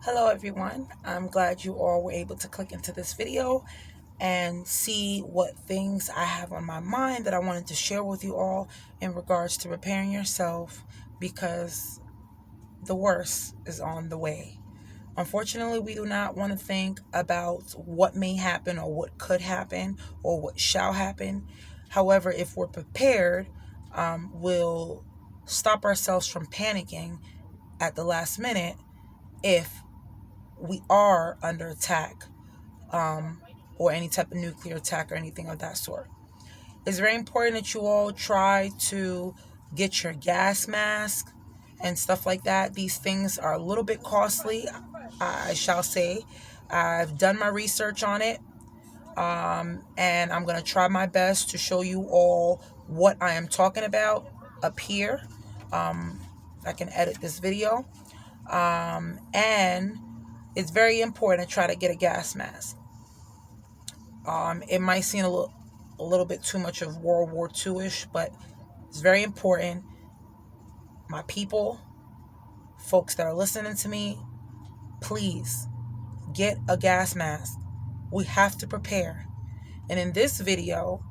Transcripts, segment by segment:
Hello everyone, I'm glad you all were able to click into this video and see what things I have on my mind that I wanted to share with you all in regards to preparing yourself because the worst is on the way. Unfortunately, we do not want to think about what may happen or what could happen or what shall happen. However, if we're prepared, we'll stop ourselves from panicking at the last minute if we are under attack, um, or any type of nuclear attack or anything of that sort. It's very important that you all try to get your gas mask and stuff like that. These things are a little bit costly, I shall say. I've done my research on it, and I'm going to try my best to show you all what I am talking about up here. I can edit this video. And it's very important to try to get a gas mask. It might seem a little bit too much of World War II-ish, but it's very important. My people, folks that are listening to me, please get a gas mask. We have to prepare. And in this video,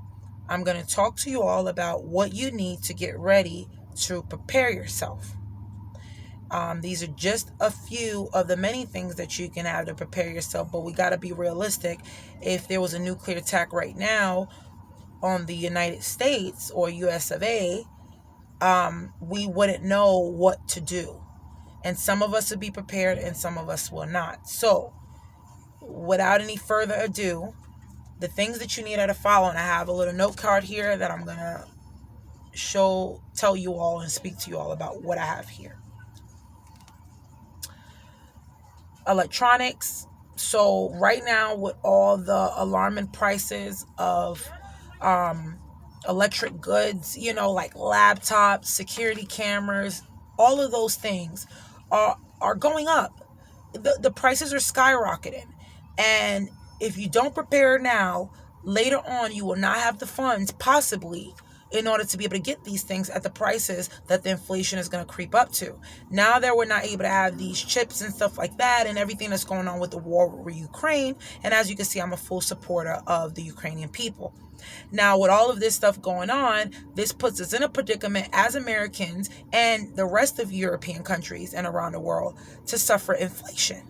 I'm going to talk to you all about what you need to get ready to prepare yourself. These are just a few of the many things that you can have to prepare yourself, but we got to be realistic. If there was a nuclear attack right now on the United States or US of A, we wouldn't know what to do. And some of us would be prepared and some of us will not. So, without any further ado, the things that you need to follow, and I have a little note card here that I'm going to tell you all and speak to you all about what I have here. Electronics. So right now, with all the alarming prices of electric goods, like laptops, security cameras, all of those things are going up. The prices are skyrocketing, and if you don't prepare now, later on you will not have the funds possibly in order to be able to get these things at the prices that the inflation is going to creep up to. Now that we're not able to have these chips and stuff like that and everything that's going on with the war with Ukraine, and as you can see, I'm a full supporter of the Ukrainian people. Now, with all of this stuff going on, this puts us in a predicament as Americans and the rest of European countries and around the world to suffer inflation.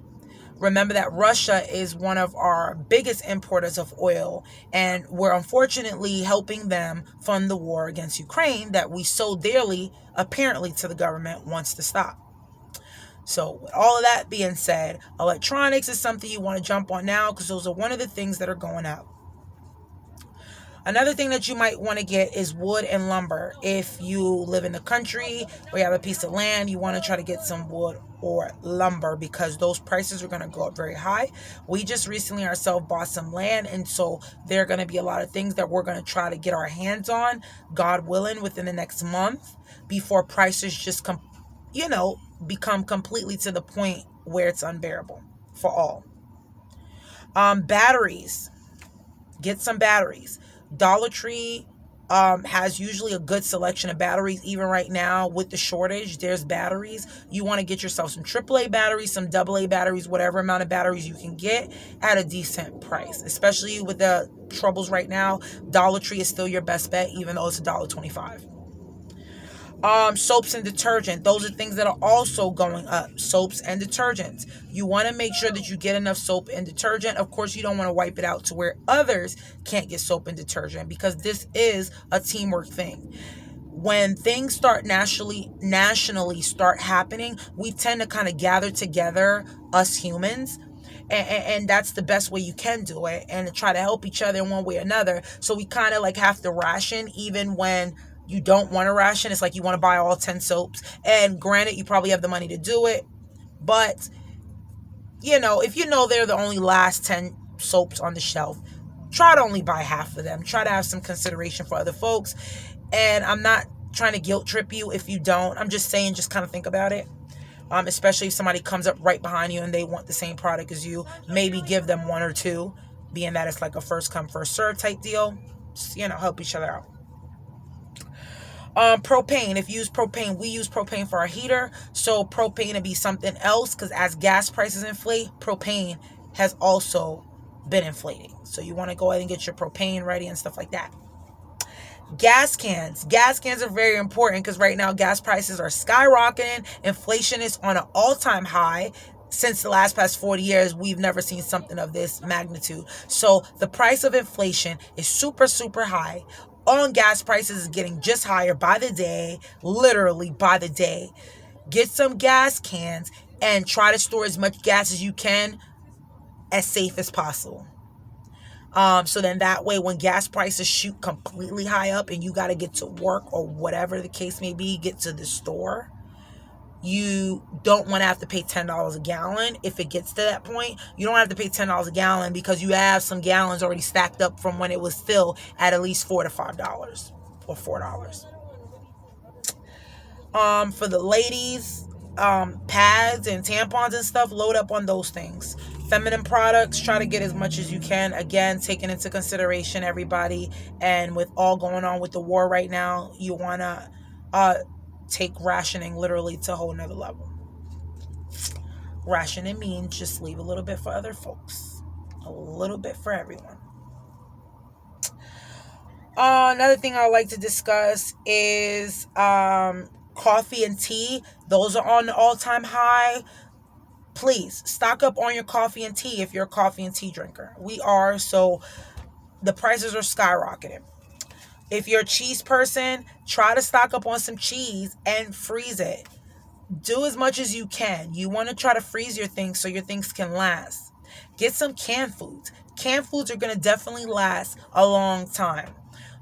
Remember that Russia is one of our biggest importers of oil, and we're unfortunately helping them fund the war against Ukraine that we so dearly, apparently, to the government wants to stop. So with all of that being said, electronics is something you want to jump on now because those are one of the things that are going up. Another thing that you might want to get is wood and lumber. If you live in the country or you have a piece of land, you want to try to get some wood or lumber because those prices are going to go up very high. We just recently ourselves bought some land, and so there are going to be a lot of things that we're going to try to get our hands on, God willing, within the next month before prices just become completely to the point where it's unbearable for all. Batteries. Get some batteries. Dollar Tree has usually a good selection of batteries. Even right now with the shortage, there's batteries. You want to get yourself some AAA batteries, some AA batteries, whatever amount of batteries you can get at a decent price. Especially with the troubles right now, Dollar Tree is still your best bet, even though it's $1.25. Soaps and detergent. Those are things that are also going up. Soaps and detergents. You want to make sure that you get enough soap and detergent. Of course, you don't want to wipe it out to where others can't get soap and detergent because this is a teamwork thing. When things start nationally start happening, we tend to kind of gather together, us humans, and that's the best way you can do it, and to try to help each other in one way or another. So we kind of like have to ration even when you don't want to ration. It's like you want to buy all 10 soaps, and granted, you probably have the money to do it, but if they're the only last 10 soaps on the shelf, try to only buy half of them. Try to have some consideration for other folks. And I'm not trying to guilt trip you if you don't. I'm just saying, just kind of think about it. Especially if somebody comes up right behind you and they want the same product as you, maybe give them one or two, being that it's like a first come, first serve type deal. Just, help each other out. Propane. If you use propane, we use propane for our heater. So propane would be something else, because as gas prices inflate, propane has also been inflating. So you want to go ahead and get your propane ready and stuff like that. Gas cans. Gas cans are very important because right now gas prices are skyrocketing. Inflation is on an all-time high. Since the last past 40 years, we've never seen something of this magnitude. So the price of inflation is super, super high. On gas prices is getting just higher by the day, literally by the day. Get some gas cans and try to store as much gas as you can as safe as possible. So then that way, when gas prices shoot completely high up and you got to get to work or whatever the case may be, get to the store, you don't want to have to pay $10 a gallon. If it gets to that point, you don't have to pay $10 a gallon because you have some gallons already stacked up from when it was still at least $4 to $5 or $4. For the ladies, pads and tampons and stuff, load up on those things. Feminine products, try to get as much as you can. Again, taking into consideration everybody, and with all going on with the war right now, you want to take rationing literally to a whole nother level. Rationing means just leave a little bit for other folks, a little bit for everyone. Another thing I would like to discuss is coffee and tea. Those are on the all-time high. Please stock up on your coffee and tea if you're a coffee and tea drinker. We are, so the prices are skyrocketing. If you're a cheese person, try to stock up on some cheese and freeze it. Do as much as you can. You want to try to freeze your things so your things can last. Get some canned foods. Canned foods are going to definitely last a long time.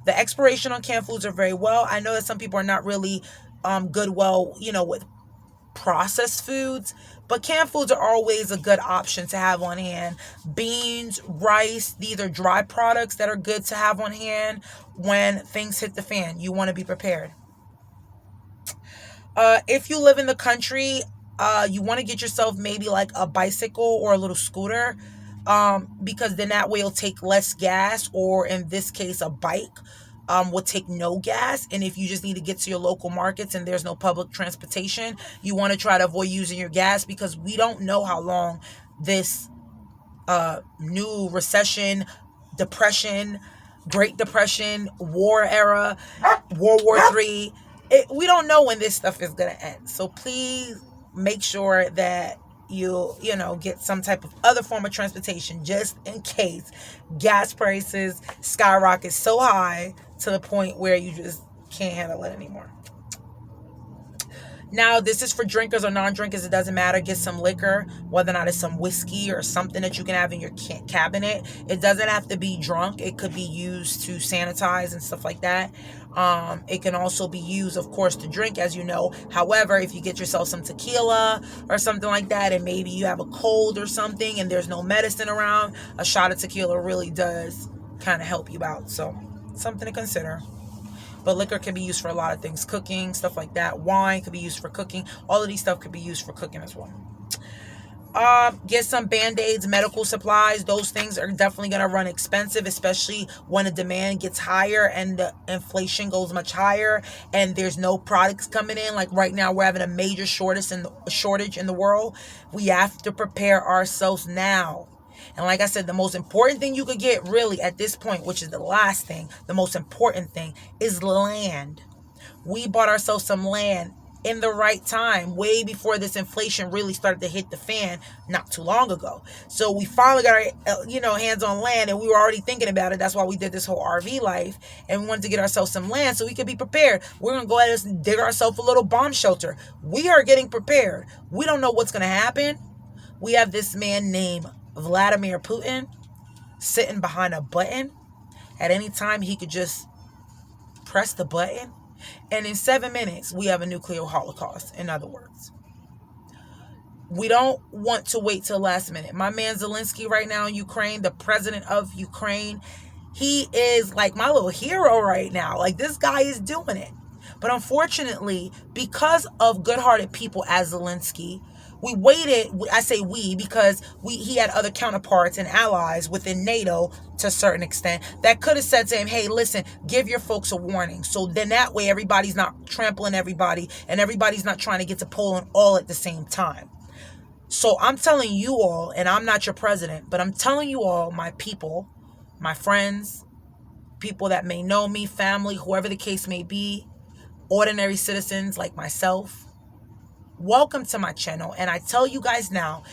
The expiration on canned foods are very well. I know that some people are not really good with processed foods, but canned foods are always a good option to have on hand. Beans, rice, these are dry products that are good to have on hand when things hit the fan. You want to be prepared. If you live in the country, you want to get yourself maybe like a bicycle or a little scooter, because then that way it'll take less gas, or in this case, a bike will take no gas. And if you just need to get to your local markets and there's no public transportation, you want to try to avoid using your gas, because we don't know how long this new recession, depression, Great Depression, war era, World War III, we don't know when this stuff is going to end. So please make sure that you get some type of other form of transportation, just in case gas prices skyrocket so high to the point where you just can't handle it anymore. Now, this is for drinkers or non-drinkers. It doesn't matter. Get some liquor, whether or not it's some whiskey or something that you can have in your cabinet. It doesn't have to be drunk. It could be used to sanitize and stuff like that. It can also be used, of course, to drink, as you know. However, if you get yourself some tequila or something like that, and maybe you have a cold or something and there's no medicine around, a shot of tequila really does kind of help you out. So, something to consider. But liquor can be used for a lot of things. Cooking, stuff like that. Wine could be used for cooking. All of these stuff could be used for cooking as well. Get some Band-Aids, medical supplies. Those things are definitely going to run expensive, especially when the demand gets higher and the inflation goes much higher and there's no products coming in. Like right now, we're having a major shortage in the world. We have to prepare ourselves now. And like I said, the most important thing you could get really at this point, which is the last thing, the most important thing, is land. We bought ourselves some land in the right time, way before this inflation really started to hit the fan not too long ago. So we finally got our hands on land, and we were already thinking about it. That's why we did this whole RV life, and we wanted to get ourselves some land so we could be prepared. We're going to go ahead and dig ourselves a little bomb shelter. We are getting prepared. We don't know what's going to happen. We have this man named Vladimir Putin sitting behind a button. At any time, he could just press the button, and in 7 minutes, we have a nuclear holocaust. In other words, we don't want to wait till last minute. My man Zelensky right now in Ukraine, the president of Ukraine, he is like my little hero right now. Like, this guy is doing it. But unfortunately, because of good-hearted people as Zelensky, We waited, I say we, because he had other counterparts and allies within NATO to a certain extent that could have said to him, hey, listen, give your folks a warning. So then that way everybody's not trampling everybody and everybody's not trying to get to Poland all at the same time. So I'm telling you all, and I'm not your president, but I'm telling you all, my people, my friends, people that may know me, family, whoever the case may be, ordinary citizens like myself, welcome to my channel. And I tell you guys now,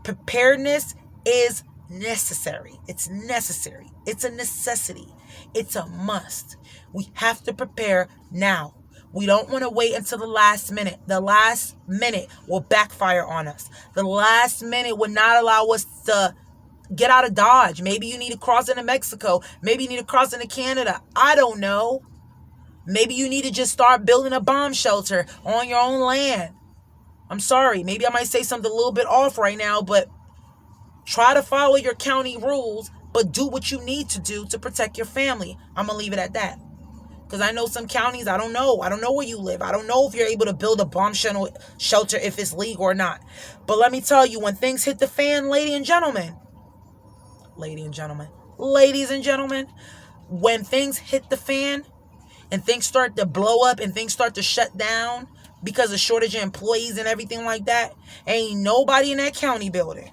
preparedness is necessary. It's necessary. It's a necessity. It's a must. We have to prepare now. We don't want to wait until the last minute. The last minute will backfire on us. The last minute will not allow us to get out of Dodge. Maybe you need to cross into Mexico. Maybe you need to cross into Canada. I don't know. Maybe you need to just start building a bomb shelter on your own land. I'm sorry. Maybe I might say something a little bit off right now, but try to follow your county rules, but do what you need to do to protect your family. I'm going to leave it at that. Because I know some counties, I don't know. I don't know where you live. I don't know if you're able to build a bomb shelter if it's legal or not. But let me tell you, when things hit the fan, ladies and gentlemen, when things hit the fan and things start to blow up and things start to shut down because of shortage of employees and everything like that, ain't nobody in that county building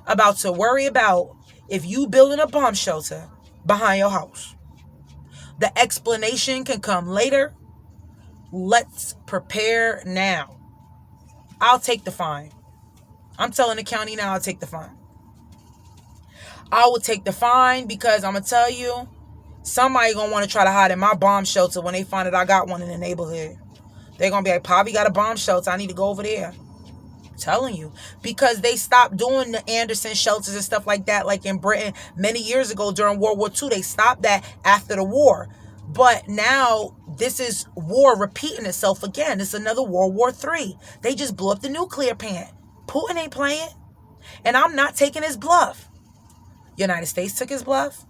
about to worry about if you building a bomb shelter behind your house. The explanation can come later. Let's prepare now. I'll take the fine. I'm telling the county now, I'll take the fine. I will take the fine because I'm going to tell you, somebody going to want to try to hide in my bomb shelter when they find that I got one in the neighborhood. They're going to be like, Poppy got a bomb shelter. I need to go over there. I'm telling you. Because they stopped doing the Anderson shelters and stuff like that, like in Britain many years ago during World War II. They stopped that after the war. But now this is war repeating itself again. It's another World War III. They just blew up the nuclear plant. Putin ain't playing. And I'm not taking his bluff. United States took his bluff.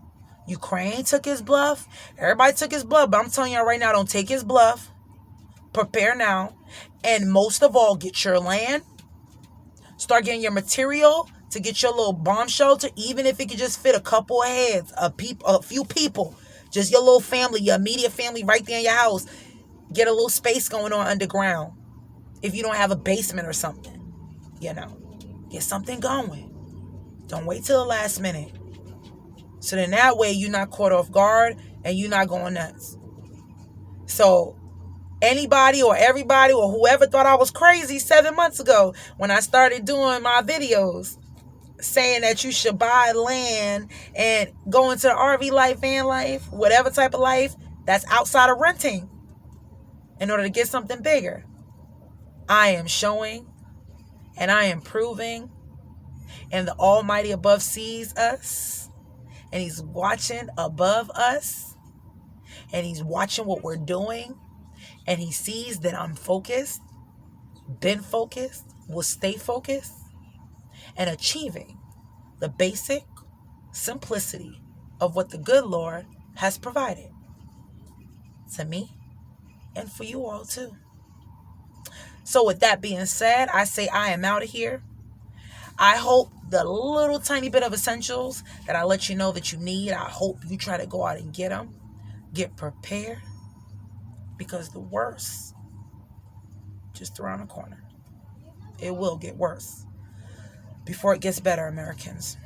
Ukraine took his bluff. Everybody took his bluff. But I'm telling y'all right now, don't take his bluff. Prepare now. And most of all, get your land. Start getting your material to get your little bomb shelter. Even if it could just fit a couple of heads, a few people. Just your little family, your immediate family right there in your house. Get a little space going on underground. If you don't have a basement or something. You know. Get something going. Don't wait till the last minute. So then that way you're not caught off guard and you're not going nuts. So anybody or everybody or whoever thought I was crazy 7 months ago when I started doing my videos saying that you should buy land and go into the RV life, van life, whatever type of life that's outside of renting in order to get something bigger. I am showing and I am proving, and the Almighty above sees us, and He's watching above us, and He's watching what we're doing, and He sees that I'm focused, been focused, will stay focused, and achieving the basic simplicity of what the good Lord has provided to me and for you all too. So with that being said, I say I am out of here. I hope the little tiny bit of essentials that I let you know that you need, I hope you try to go out and get them. Get prepared, because the worst just around the corner. It will get worse before it gets better, Americans.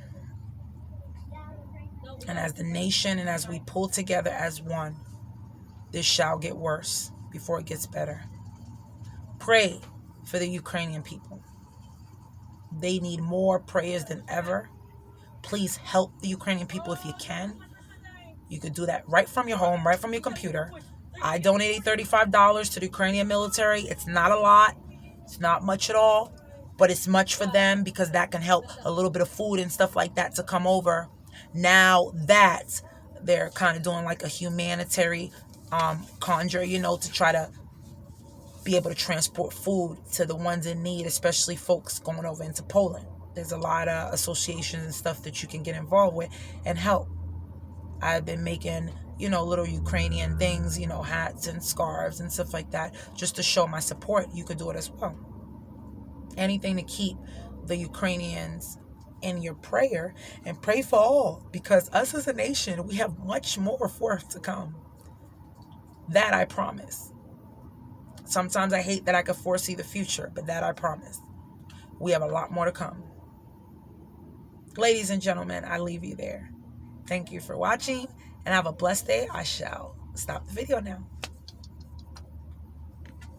And as the nation and as we pull together as one, this shall get worse before it gets better. Pray for the Ukrainian people. They need more prayers than ever. Please help the Ukrainian people if you can. You could do that right from your home, right from your computer. I donated $35 to the Ukrainian military. It's not a lot. It's not much at all. But it's much for them because that can help a little bit of food and stuff like that to come over. Now that they're kind of doing like a humanitarian conjure, to try to be able to transport food to the ones in need, especially folks going over into Poland. There's a lot of associations and stuff that you can get involved with and help. I've been making, little Ukrainian things, hats and scarves and stuff like that, just to show my support. You could do it as well. anything to keep the Ukrainians in your prayer, and pray for all, because us as a nation, we have much more for us to come. That I promise. Sometimes I hate that I could foresee the future, but that I promise. We have a lot more to come. Ladies and gentlemen, I leave you there. Thank you for watching, and have a blessed day. I shall stop the video now.